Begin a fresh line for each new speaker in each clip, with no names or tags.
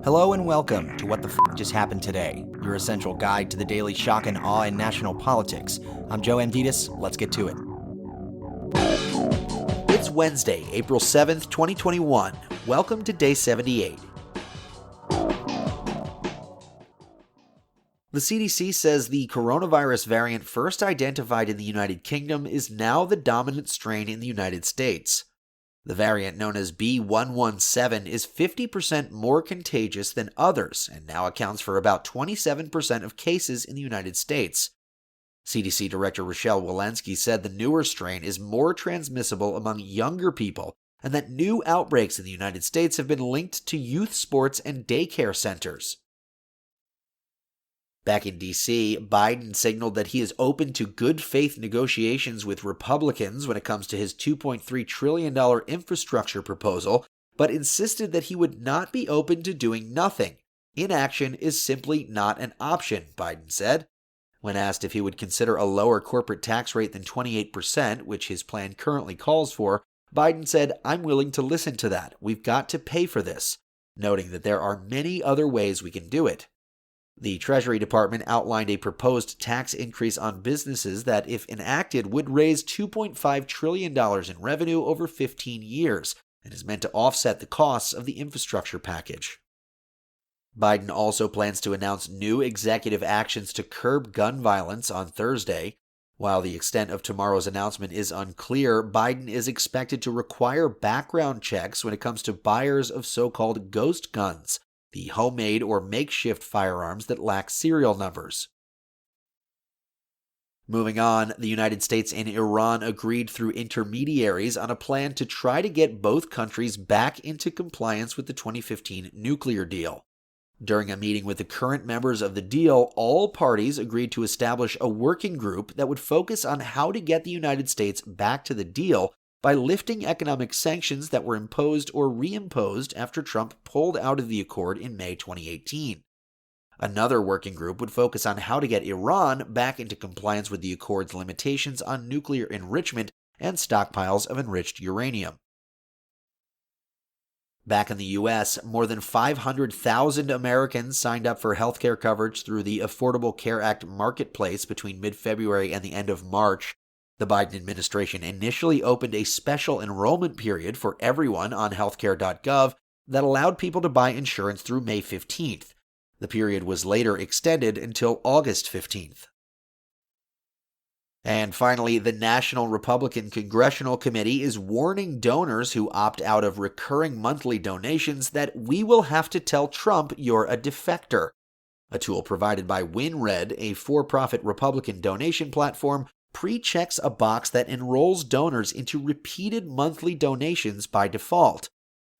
Hello and welcome to What the F*** Just Happened Today, your essential guide to the daily shock and awe in national politics. I'm Joe Amditis. Let's get to it. It's Wednesday, April 7th, 2021. Welcome to Day 78. The CDC says the coronavirus variant first identified in the United Kingdom is now the dominant strain in the United States. The variant known as B.1.1.7 is 50% more contagious than others and now accounts for about 27% of cases in the United States. CDC Director Rochelle Walensky said the newer strain is more transmissible among younger people and that new outbreaks in the United States have been linked to youth sports and daycare centers. Back in D.C., Biden signaled that he is open to good faith negotiations with Republicans when it comes to his $2.3 trillion infrastructure proposal, but insisted that he would not be open to doing nothing. Inaction is simply not an option, Biden said. When asked if he would consider a lower corporate tax rate than 28%, which his plan currently calls for, Biden said, "I'm willing to listen to that. We've got to pay for this," noting that there are many other ways we can do it. The Treasury Department outlined a proposed tax increase on businesses that, if enacted, would raise $2.5 trillion in revenue over 15 years and is meant to offset the costs of the infrastructure package. Biden also plans to announce new executive actions to curb gun violence on Thursday. While the extent of tomorrow's announcement is unclear, Biden is expected to require background checks when it comes to buyers of so-called ghost guns, the homemade or makeshift firearms that lack serial numbers. Moving on, the United States and Iran agreed through intermediaries on a plan to try to get both countries back into compliance with the 2015 nuclear deal. During a meeting with the current members of the deal, all parties agreed to establish a working group that would focus on how to get the United States back to the deal by lifting economic sanctions that were imposed or reimposed after Trump pulled out of the accord in May 2018. Another working group would focus on how to get Iran back into compliance with the accord's limitations on nuclear enrichment and stockpiles of enriched uranium. Back in the U.S., more than 500,000 Americans signed up for healthcare coverage through the Affordable Care Act marketplace between mid-February and the end of March. The Biden administration initially opened a special enrollment period for everyone on healthcare.gov that allowed people to buy insurance through May 15th. The period was later extended until August 15th. And finally, the National Republican Congressional Committee is warning donors who opt out of recurring monthly donations that we will have to tell Trump you're a defector. A tool provided by WinRed, a for-profit Republican donation platform, pre-checks a box that enrolls donors into repeated monthly donations by default.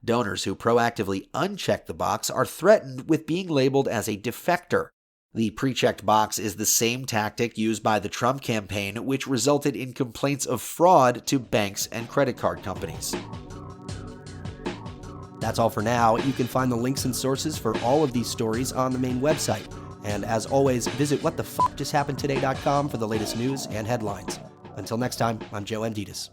Donors who proactively uncheck the box are threatened with being labeled as a defector. The pre-checked box is the same tactic used by the Trump campaign, which resulted in complaints of fraud to banks and credit card companies. That's all for now. You can find the links and sources for all of these stories on the main website. And as always, visit whatthefjusthappenedtoday.com for the latest news and headlines. Until next time, I'm Joe Amditis.